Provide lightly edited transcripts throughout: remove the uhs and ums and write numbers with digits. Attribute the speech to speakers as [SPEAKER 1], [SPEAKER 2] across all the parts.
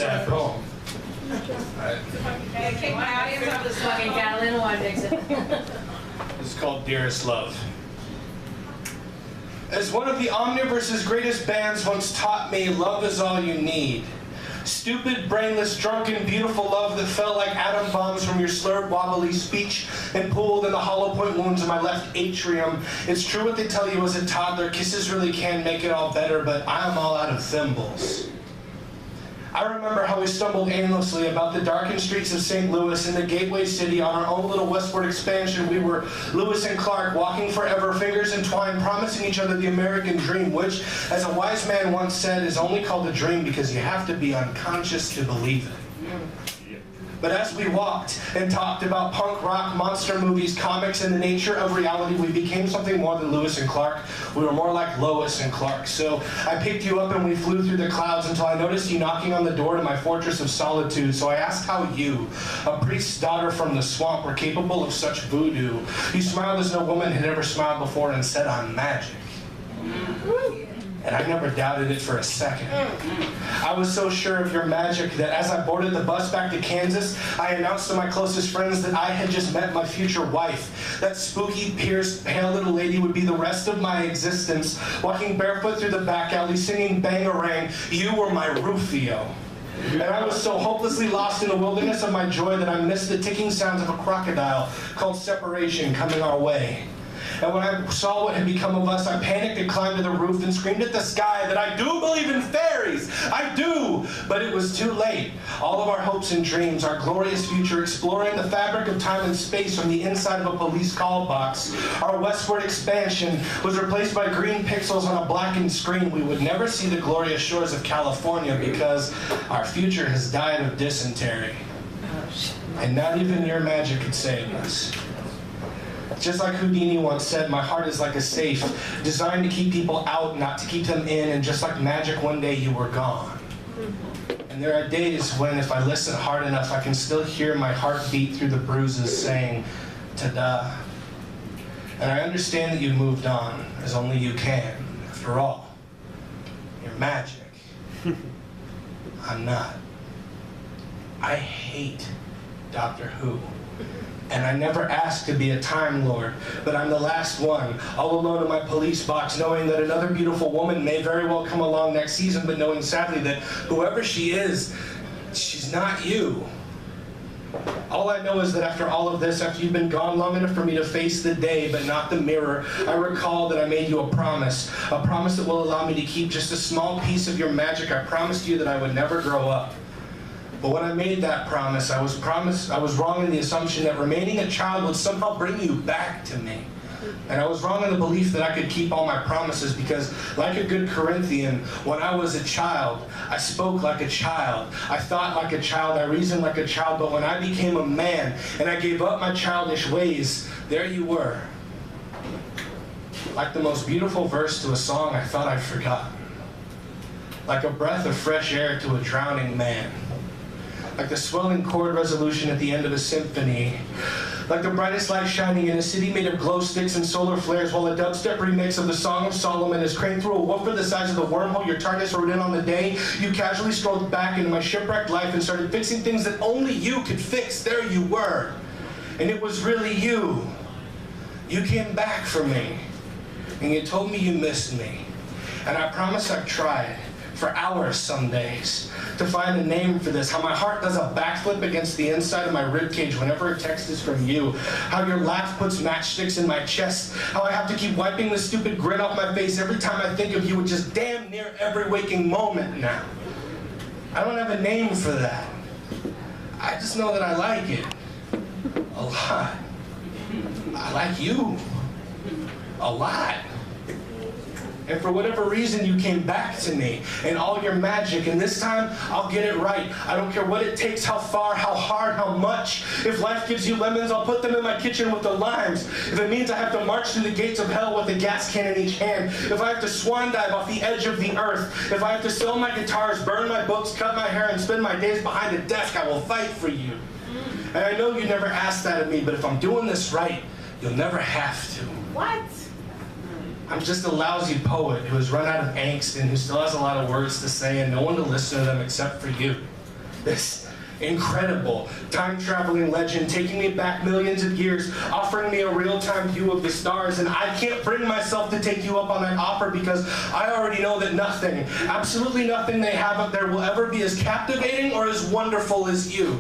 [SPEAKER 1] sad poem. It's called Dearest Love. As one of the Omniverse's greatest bands once taught me, love is all you need. Stupid, brainless, drunken, beautiful love that fell like atom bombs from your slurred, wobbly speech and pooled in the hollow point wounds of my left atrium. It's true what they tell you as a toddler, kisses really can make it all better, but I am all out of thimbles. I remember how we stumbled aimlessly about the darkened streets of St. Louis in the gateway city on our own little westward expansion. We were Lewis and Clark, walking forever, fingers entwined, promising each other the American dream, which, as a wise man once said, is only called a dream because you have to be unconscious to believe it. But as we walked and talked about punk rock, monster movies, comics, and the nature of reality, we became something more than Lewis and Clark. We were more like Lois and Clark. So I picked you up and we flew through the clouds until I noticed you knocking on the door to my fortress of solitude. So I asked how you, a priest's daughter from the swamp, were capable of such voodoo. You smiled as no woman had ever smiled before and said, "I'm magic." And I never doubted it for a second. I was so sure of your magic that as I boarded the bus back to Kansas, I announced to my closest friends that I had just met my future wife. That spooky, pierced, pale little lady would be the rest of my existence, walking barefoot through the back alley, singing Bangarang. You were my Rufio. And I was so hopelessly lost in the wilderness of my joy that I missed the ticking sounds of a crocodile called separation coming our way. And when I saw what had become of us, I panicked and climbed to the roof and screamed at the sky that I do believe in fairies. I do! But it was too late. All of our hopes and dreams, our glorious future, exploring the fabric of time and space from the inside of a police call box, our westward expansion was replaced by green pixels on a blackened screen. We would never see the glorious shores of California because our future has died of dysentery. And not even your magic could save us. Just like Houdini once said, my heart is like a safe, designed to keep people out, not to keep them in, and just like magic, one day you were gone. And there are days when, if I listen hard enough, I can still hear my heart beat through the bruises saying, ta-da. And I understand that you moved on, as only you can. After all, you're magic. I'm not. I hate Doctor Who. And I never asked to be a Time Lord, but I'm the last one, all alone in my police box, knowing that another beautiful woman may very well come along next season, but knowing sadly that whoever she is, she's not you. All I know is that after all of this, after you've been gone long enough for me to face the day, but not the mirror, I recall that I made you a promise that will allow me to keep just a small piece of your magic. I promised you that I would never grow up. But when I made that promise, I was wrong in the assumption that remaining a child would somehow bring you back to me. And I was wrong in the belief that I could keep all my promises because, like a good Corinthian, when I was a child, I spoke like a child. I thought like a child. I reasoned like a child. But when I became a man and I gave up my childish ways, there you were. Like the most beautiful verse to a song I thought I'd forgotten. Like a breath of fresh air to a drowning man. Like the swelling chord resolution at the end of a symphony. Like the brightest light shining in a city made of glow sticks and solar flares while a dubstep remix of the Song of Solomon is craned through a woofer the size of the wormhole your TARDIS rode in on the day you casually strolled back into my shipwrecked life and started fixing things that only you could fix. There you were. And it was really you. You came back for me. And you told me you missed me. And I promise I've tried. For hours some days, to find a name for this. How my heart does a backflip against the inside of my ribcage whenever a text is from you. How your laugh puts matchsticks in my chest. How I have to keep wiping the stupid grin off my face every time I think of you, which is damn near every waking moment now. I don't have a name for that. I just know that I like it. A lot. I like you. A lot. And for whatever reason, you came back to me and all your magic. And this time, I'll get it right. I don't care what it takes, how far, how hard, how much. If life gives you lemons, I'll put them in my kitchen with the limes. If it means I have to march through the gates of hell with a gas can in each hand. If I have to swan dive off the edge of the earth. If I have to sell my guitars, burn my books, cut my hair, and spend my days behind a desk, I will fight for you. And I know you never asked that of me, but if I'm doing this right, you'll never have to.
[SPEAKER 2] What?
[SPEAKER 1] I'm just a lousy poet who has run out of angst and who still has a lot of words to say and no one to listen to them except for you. This incredible time-traveling legend taking me back millions of years, offering me a real-time view of the stars, and I can't bring myself to take you up on that offer because I already know that nothing, absolutely nothing they have up there will ever be as captivating or as wonderful as you.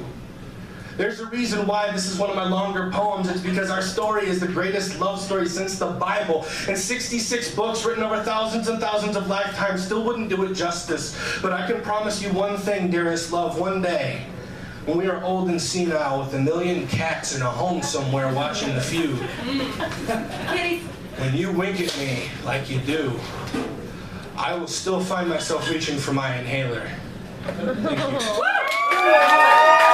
[SPEAKER 1] There's a reason why this is one of my longer poems. It's because our story is the greatest love story since the Bible. And 66 books written over thousands and thousands of lifetimes still wouldn't do it justice. But I can promise you one thing, dearest love, one day, when we are old and senile with a million cats in a home somewhere watching The Feud, when you wink at me like you do, I will still find myself reaching for my inhaler. Thank you.